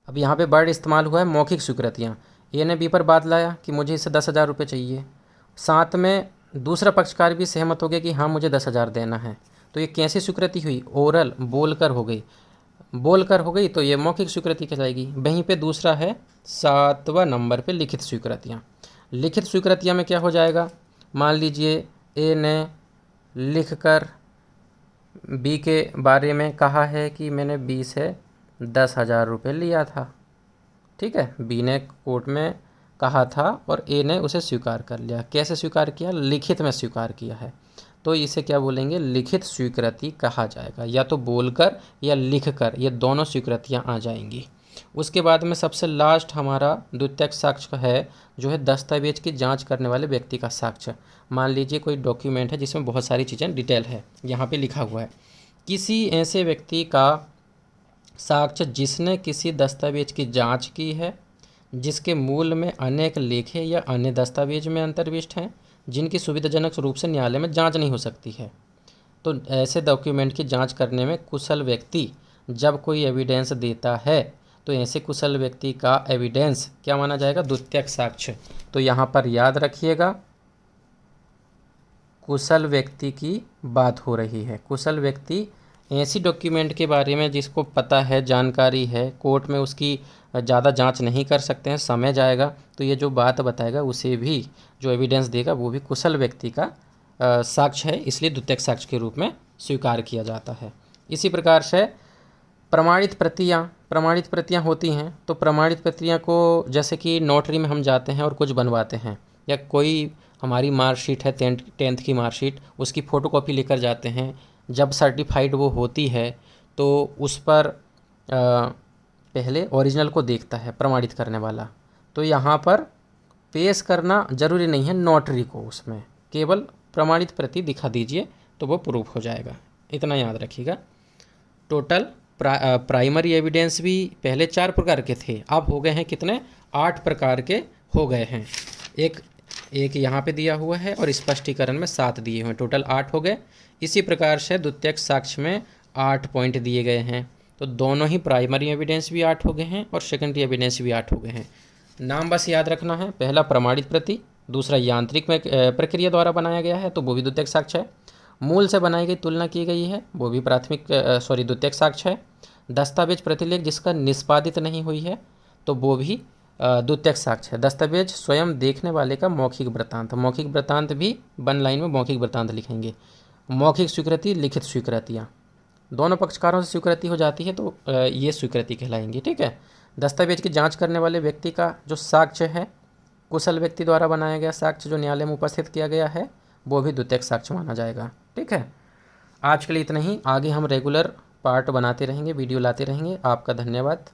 अब यहाँ पे वर्ड इस्तेमाल हुआ है मौखिक स्वीकृतियाँ। ए ने बी पर बात लाया कि मुझे इससे 10,000 रुपये चाहिए, साथ में दूसरा पक्षकार भी सहमत हो गया कि हाँ मुझे 10,000 देना है। तो ये कैसी स्वीकृति हुई? ओरल, बोलकर हो गई। बोलकर हो गई तो ये मौखिक स्वीकृति कहलाएगी। वहीं पे दूसरा है 7वां नंबर पे लिखित स्वीकृतियाँ। लिखित स्वीकृतियाँ में क्या हो जाएगा? मान लीजिए ए ने लिख कर बी के बारे में कहा है कि मैंने बी से 10,000 रुपये लिया था। ठीक है, बी ने कोर्ट में कहा था और ए ने उसे स्वीकार कर लिया। कैसे स्वीकार किया? लिखित में स्वीकार किया है। तो इसे क्या बोलेंगे? लिखित स्वीकृति कहा जाएगा। या तो बोलकर या लिखकर, ये दोनों स्वीकृतियाँ आ जाएंगी। उसके बाद में सबसे लास्ट हमारा द्वितीयक साक्ष्य है, जो है दस्तावेज की जांच करने वाले व्यक्ति का साक्ष्य। मान लीजिए कोई डॉक्यूमेंट है जिसमें बहुत सारी चीज़ें डिटेल है, यहाँ पे लिखा हुआ है किसी ऐसे व्यक्ति का साक्ष्य जिसने किसी दस्तावेज की जांच की है, जिसके मूल में अनेक लेखे या अन्य दस्तावेज में अंतर्विष्ट हैं, जिनकी सुविधाजनक रूप से न्यायालय में जांच नहीं हो सकती है। तो ऐसे डॉक्यूमेंट की जांच करने में कुशल व्यक्ति जब कोई एविडेंस देता है तो ऐसे कुशल व्यक्ति का एविडेंस क्या माना जाएगा? द्वितीयक साक्ष्य। तो यहाँ पर याद रखिएगा, कुशल व्यक्ति की बात हो रही है। कुशल व्यक्ति ऐसी डॉक्यूमेंट के बारे में जिसको पता है, जानकारी है, कोर्ट में उसकी ज़्यादा जांच नहीं कर सकते हैं, समय जाएगा, तो ये जो बात बताएगा उसे भी जो एविडेंस देगा वो भी कुशल व्यक्ति का साक्ष्य है, इसलिए द्वितीयक साक्ष्य के रूप में स्वीकार किया जाता है। इसी प्रकार से प्रमाणित प्रतियाँ होती हैं। तो प्रमाणित प्रतियाँ को जैसे कि नोटरी में हम जाते हैं और कुछ बनवाते हैं, या कोई हमारी मार्कशीट है 10th की मार्कशीट, उसकी फ़ोटोकॉपी लेकर जाते हैं। जब सर्टिफाइड वो होती है तो उस पर पहले ओरिजिनल को देखता है प्रमाणित करने वाला। तो यहाँ पर पेश करना जरूरी नहीं है नोटरी को, उसमें केवल प्रमाणित प्रति दिखा दीजिए तो वो प्रूफ हो जाएगा। इतना याद रखिएगा। टोटल प्राइमरी एविडेंस भी पहले 4 प्रकार के थे, अब हो गए हैं कितने? 8 प्रकार के हो गए हैं। एक यहाँ पे दिया हुआ है और स्पष्टीकरण में 7 दिए हुए हैं, टोटल 8 हो गए। इसी प्रकार से द्वितीयक साक्ष्य में 8 पॉइंट दिए गए हैं। तो दोनों ही प्राइमरी एविडेंस भी 8 हो गए हैं और सेकेंडरी एविडेंस भी 8 हो गए हैं। नाम बस याद रखना है, पहला प्रमाणित प्रति, दूसरा यांत्रिक में प्रक्रिया द्वारा बनाया गया है तो वो भी द्वितीयक साक्ष्य है। मूल से बनाई गई तुलना की गई है वो भी द्वितीयक साक्ष्य है। दस्तावेज प्रतिलेख जिसका निष्पादित नहीं हुई है तो वो भी द्वितीयक साक्ष्य है। दस्तावेज स्वयं देखने वाले का मौखिक वृत्तांत भी 1 लाइन में मौखिक वृत्तांत लिखेंगे। मौखिक स्वीकृति, लिखित स्वीकृतियाँ, दोनों पक्षकारों से स्वीकृति हो जाती है तो ये स्वीकृति कहलाएंगी। ठीक है। दस्तावेज की जांच करने वाले व्यक्ति का जो साक्ष्य है, कुशल व्यक्ति द्वारा बनाया गया साक्ष्य जो न्यायालय में उपस्थित किया गया है, वो भी द्वितीयक साक्ष्य माना जाएगा। ठीक है। आज के लिए इतना ही, आगे हम रेगुलर पार्ट बनाते रहेंगे, वीडियो लाते रहेंगे। आपका धन्यवाद।